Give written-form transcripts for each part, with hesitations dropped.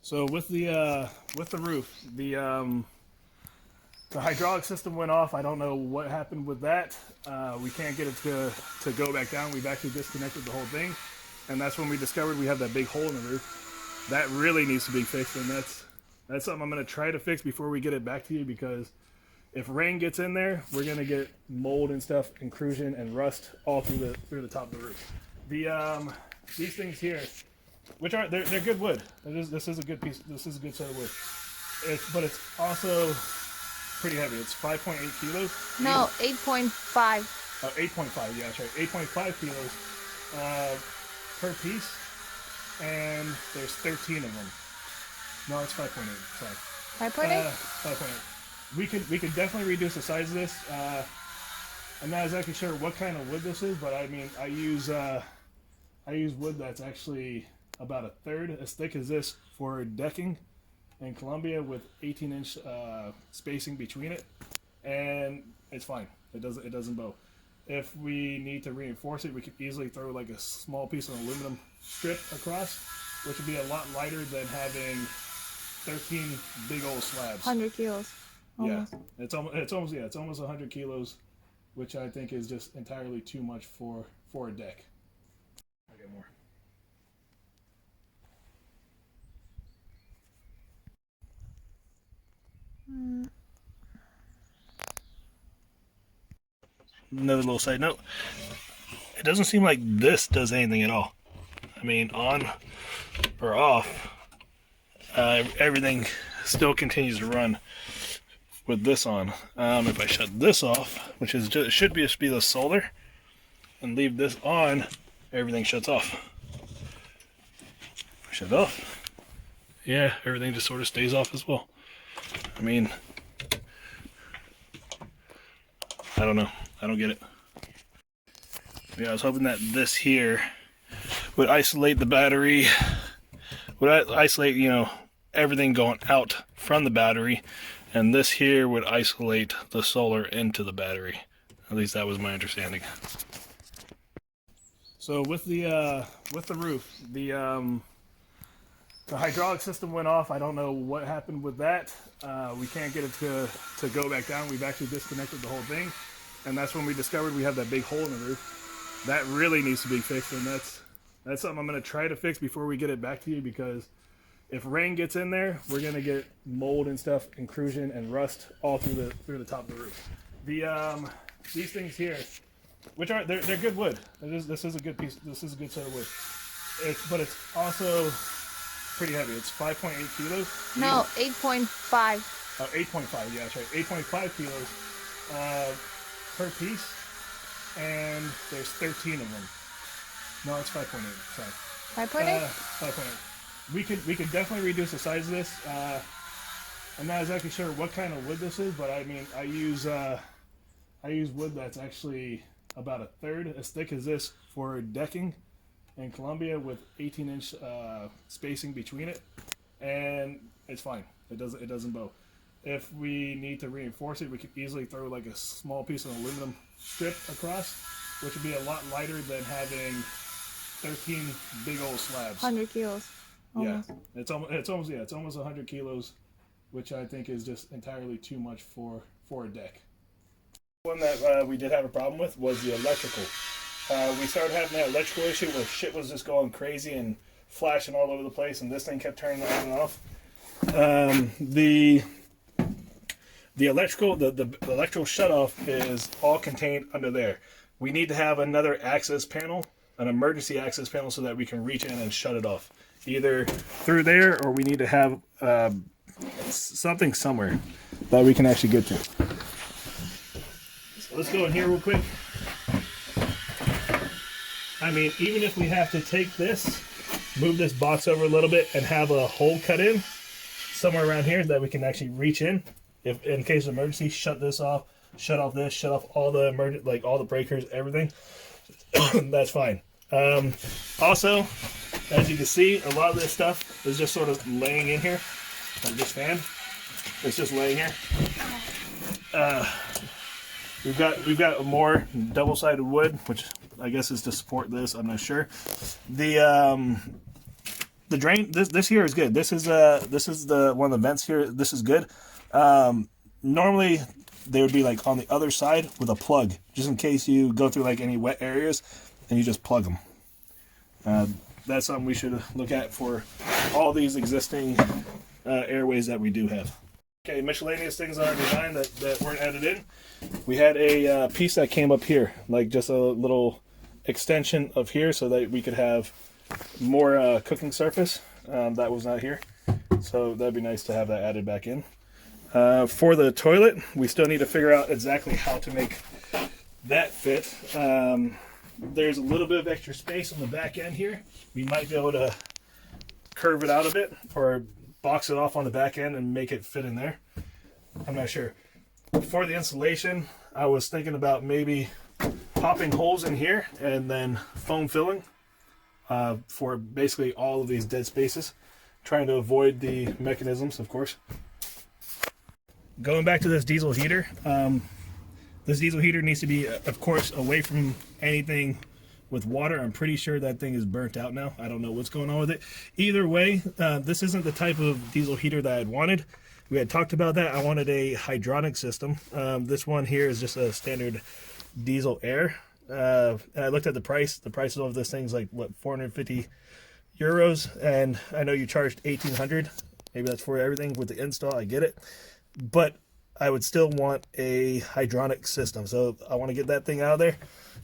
So with the roof, the hydraulic system went off. I don't know what happened with that. We can't get it to go back down. We've actually disconnected the whole thing, and that's when we discovered we have that big hole in the roof. That really needs to be fixed, and that's something I'm going to try to fix before we get it back to you, because if rain gets in there, we're going to get mold and stuff, intrusion and rust all through the top of the roof. These things here, which are they're good wood. This is a good piece. This is a good set of wood. But it's also pretty heavy. It's 5.8 kilos. No, 8.5. Oh, 8.5. Yeah, that's right. 8.5 kilos per piece, and there's 13 of them. No, it's 5.8. Sorry. 5.8? 5.8. We could definitely reduce the size of this. I'm not exactly sure what kind of wood this is, but I mean, I use wood that's actually about a third as thick as this for decking in Colombia, with 18-inch spacing between it, and it's fine. It doesn't bow. If we need to reinforce it, we could easily throw like a small piece of aluminum strip across, which would be a lot lighter than having 13 big old slabs. 100 kilos. Almost. Yeah, it's almost 100 kilos, which I think is just entirely too much for a deck. I get more. Another little side note, it doesn't seem like this does anything at all. I mean, on or off, everything still continues to run with this on. If I shut this off, which is just, should be the solder, and leave this on, everything shuts off. Shut it off. Yeah, everything just sort of stays off as well. I mean, I don't know. I don't get it. Yeah, I was hoping that this here would isolate the battery, would isolate, everything going out from the battery, and this here would isolate the solar into the battery. At least that was my understanding. So with the roof, the hydraulic system went off. I don't know what happened with that. We can't get it to go back down. We've actually disconnected the whole thing, and that's when we discovered we have that big hole in the roof. That really needs to be fixed, and that's something I'm going to try to fix before we get it back to you, because if rain gets in there, we're going to get mold and stuff, intrusion and rust all through the top of the roof. These things here, which are they're good wood. This is a good piece. This is a good set of wood. But it's also pretty heavy. It's 5.8 kilos. No, 8.5. Oh, 8.5. Yeah, that's right. 8.5 kilos per piece, and there's 13 of them. No, it's 5.8. Sorry. 5.8? 5.8. We could definitely reduce the size of this. I'm not exactly sure what kind of wood this is, but I mean, I use wood that's actually about a third as thick as this for decking in Colombia, with 18-inch spacing between it, and it's fine. It doesn't bow. If we need to reinforce it, we could easily throw like a small piece of aluminum strip across, which would be a lot lighter than having 13 big old slabs. 100 kilos. Almost. Yeah, it's almost 100 kilos, which I think is just entirely too much for a deck. One that we did have a problem with was the electrical. We started having that electrical issue where shit was just going crazy and flashing all over the place, and this thing kept turning on and off. The electrical shutoff is all contained under there. We need to have another access panel, an emergency access panel, so that we can reach in and shut it off, either through there, or we need to have something somewhere that we can actually get to. So let's go in here real quick. I mean, even if we have to take this, move this box over a little bit, and have a hole cut in somewhere around here that we can actually reach in, if in case of emergency, shut this off, shut off this, shut off all the all the breakers, everything. That's fine. Also, as you can see, a lot of this stuff is just sort of laying in here, like this fan. It's just laying here. We've got more double-sided wood, which I guess is to support this. I'm not sure. The the drain, this here is good. This is the one of the vents here. This is good. Normally they would be like on the other side with a plug, just in case you go through like any wet areas, and you just plug them. That's something we should look at for all these existing airways that we do have. Okay, miscellaneous things on our design that weren't added in. We had a piece that came up here, like just a little extension of here, so that we could have more cooking surface. That was not here, so that'd be nice to have that added back in. For the toilet, we still need to figure out exactly how to make that fit. There's a little bit of extra space on the back end here. We might be able to curve it out a bit or box it off on the back end and make it fit in there. I'm not sure. For the insulation, I was thinking about maybe popping holes in here and then foam filling for basically all of these dead spaces, trying to avoid the mechanisms, of course. Going back to this diesel heater, this diesel heater needs to be, of course, away from anything with water. I'm pretty sure that thing is burnt out now. I don't know what's going on with it. Either way, this isn't the type of diesel heater that I'd wanted. We had talked about that. I wanted a hydronic system. This one here is just a standard diesel air. And I looked at the price. The price of this thing's like, what, 450 euros? And I know you charged 1,800. Maybe that's for everything with the install. I get it. But I would still want a hydronic system. So I want to get that thing out of there,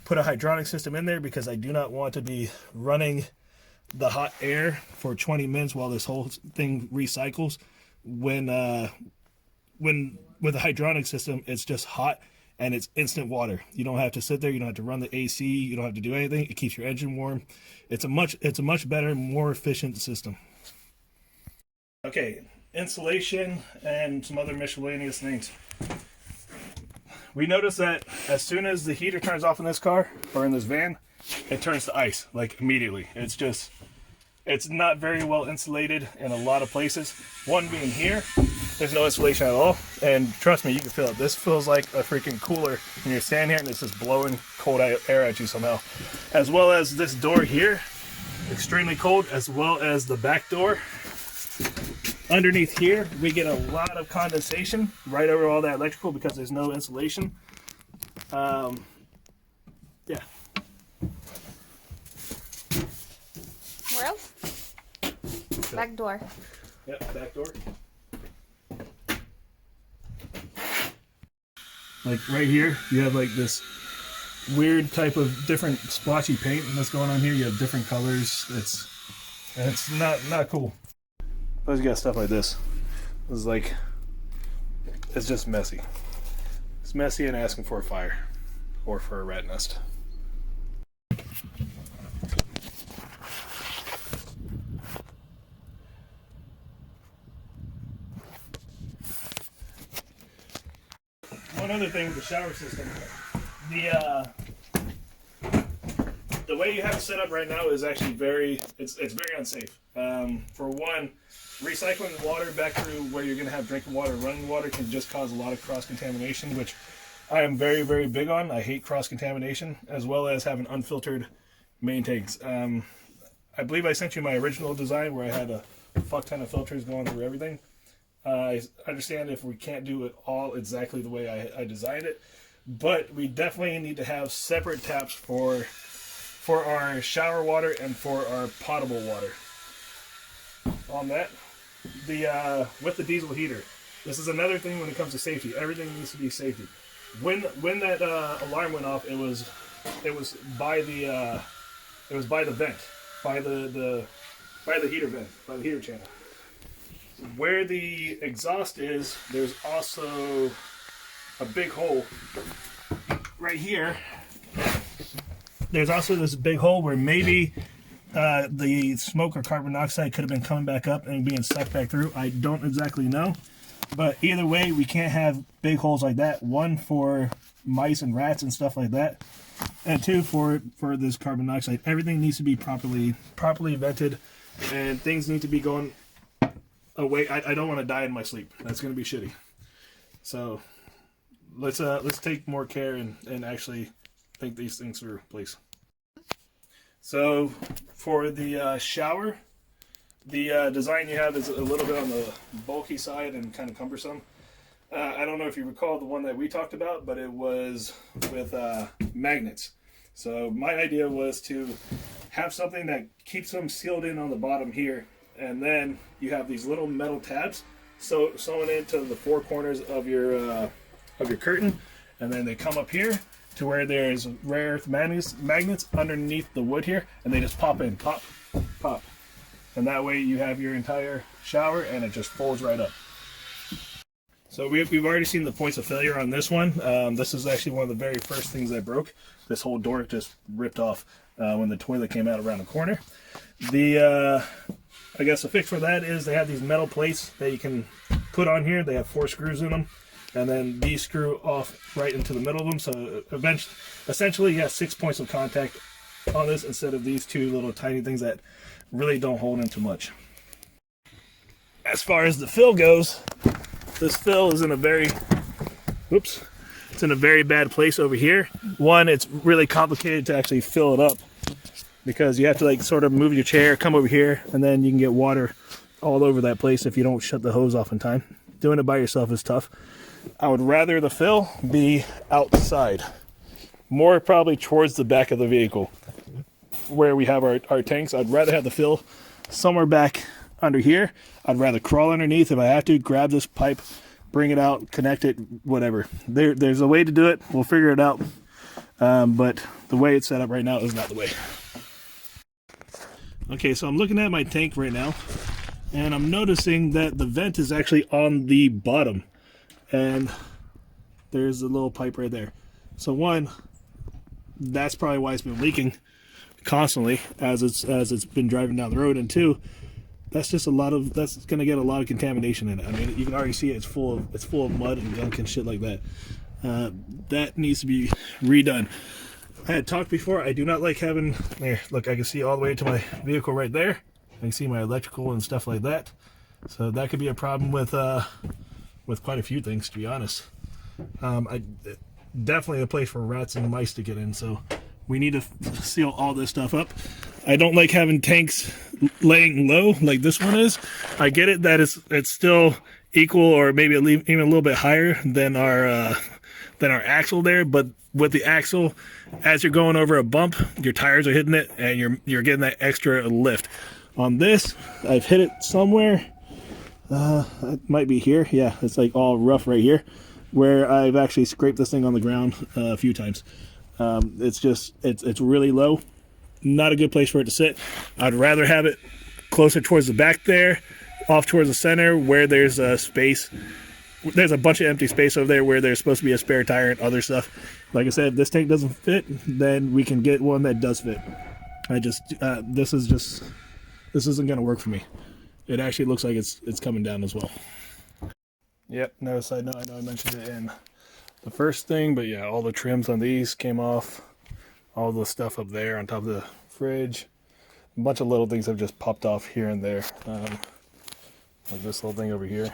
put a hydronic system in there, because I do not want to be running the hot air for 20 minutes while this whole thing recycles. When with a hydronic system, it's just hot and it's instant water. You don't have to sit there. You don't have to run the AC. You don't have to do anything. It keeps your engine warm. It's a much better, more efficient system. Okay, insulation and some other miscellaneous things. We noticed that as soon as the heater turns off in this car or in this van, it turns to ice, like immediately. It's not very well insulated in a lot of places. One being here, there's no insulation at all. And trust me, you can feel it. This feels like a freaking cooler when you're standing here and it's just blowing cold air at you somehow. As well as this door here, extremely cold, as well as the back door. Underneath here, we get a lot of condensation right over all that electrical because there's no insulation. Yeah. Where else? Back door. Yep, back door. Like right here, you have like this weird type of different splotchy paint that's going on here. You have different colors. It's not cool. Plus you got stuff like this. It's like, it's just messy. It's messy and asking for a fire or for a rat nest. One other thing with the shower system, the way you have it set up right now is actually very unsafe. For one, recycling water back through where you're going to have drinking water, running water can just cause a lot of cross-contamination, which I am very, very big on. I hate cross-contamination, as well as having unfiltered main tanks. I believe I sent you my original design where I had a fuck ton of filters going through everything. I understand if we can't do it all exactly the way I designed it, but we definitely need to have separate taps for our shower water and for our potable water. On that, with the diesel heater, this is another thing when it comes to safety. Everything needs to be safety. When that alarm went off, it was by the vent, by the heater vent, by the heater channel. Where the exhaust is, there's also a big hole right here. There's also this big hole where maybe the smoke or carbon monoxide could have been coming back up and being sucked back through. I don't exactly know. But either way, we can't have big holes like that. One, for mice and rats and stuff like that. And two, for this carbon monoxide. Everything needs to be properly vented. And things need to be going away. I don't want to die in my sleep. That's going to be shitty. So let's take more care and actually think these things through, please. So for the shower, The design you have is a little bit on the bulky side and kind of cumbersome. I don't know if you recall the one that we talked about, but it was with magnets. So my idea was to have something that keeps them sealed in on the bottom here, and then you have these little metal tabs sewn into the four corners of your curtain, and then they come up here to where there's rare earth magnets underneath the wood here, and they just pop in, pop, pop, and that way you have your entire shower, and it just folds right up. So we've already seen the points of failure on this one. This is actually one of the very first things that broke. This whole door just ripped off when the toilet came out around the corner. I guess the fix for that is they have these metal plates that you can put on here. They have 4 screws in them, and then these screw off right into the middle of them. So essentially you have 6 points of contact on this instead of these 2 little tiny things that really don't hold into much. As far as the fill goes, this fill is in a very bad place over here. One, it's really complicated to actually fill it up because you have to like sort of move your chair, come over here, and then you can get water all over that place if you don't shut the hose off in time. Doing it by yourself is tough. I would rather the fill be outside, more probably towards the back of the vehicle where we have our tanks. I'd rather have the fill somewhere back under here. I'd rather crawl underneath if I have to, grab this pipe, bring it out, connect it, whatever. There's a way to do it. We'll figure it out. But the way it's set up right now is not the way. Okay, so I'm looking at my tank right now, and I'm noticing that the vent is actually on the bottom, and there's a little pipe right there. So one, that's probably why it's been leaking constantly as it's been driving down the road, and two, that's going to get a lot of contamination in it. I mean, you can already see it's full of mud and gunk and shit like that. That needs to be redone. I had talked before, I do not like having, there, look, I can see all the way to my vehicle right there. I can see my electrical and stuff like that. So that could be a problem with quite a few things, to be honest. Definitely a place for rats and mice to get in, so we need to seal all this stuff up. I don't like having tanks laying low like this one is. I get it that it's still equal or maybe even a little bit higher than our axle there, but with the axle, as you're going over a bump, your tires are hitting it and you're getting that extra lift. On this, I've hit it somewhere. It might be here. Yeah, it's like all rough right here, where I've actually scraped this thing on the ground a few times. It's really low. Not a good place for it to sit. I'd rather have it closer towards the back there, off towards the center where there's a space. There's a bunch of empty space over there where there's supposed to be a spare tire and other stuff. Like I said, if this tank doesn't fit, then we can get one that does fit. This isn't going to work for me. It actually looks like it's coming down as well. Yep, no side note, I know I mentioned it in the first thing, but yeah, all the trims on these came off. All the stuff up there on top of the fridge. A bunch of little things have just popped off here and there. Like this little thing over here.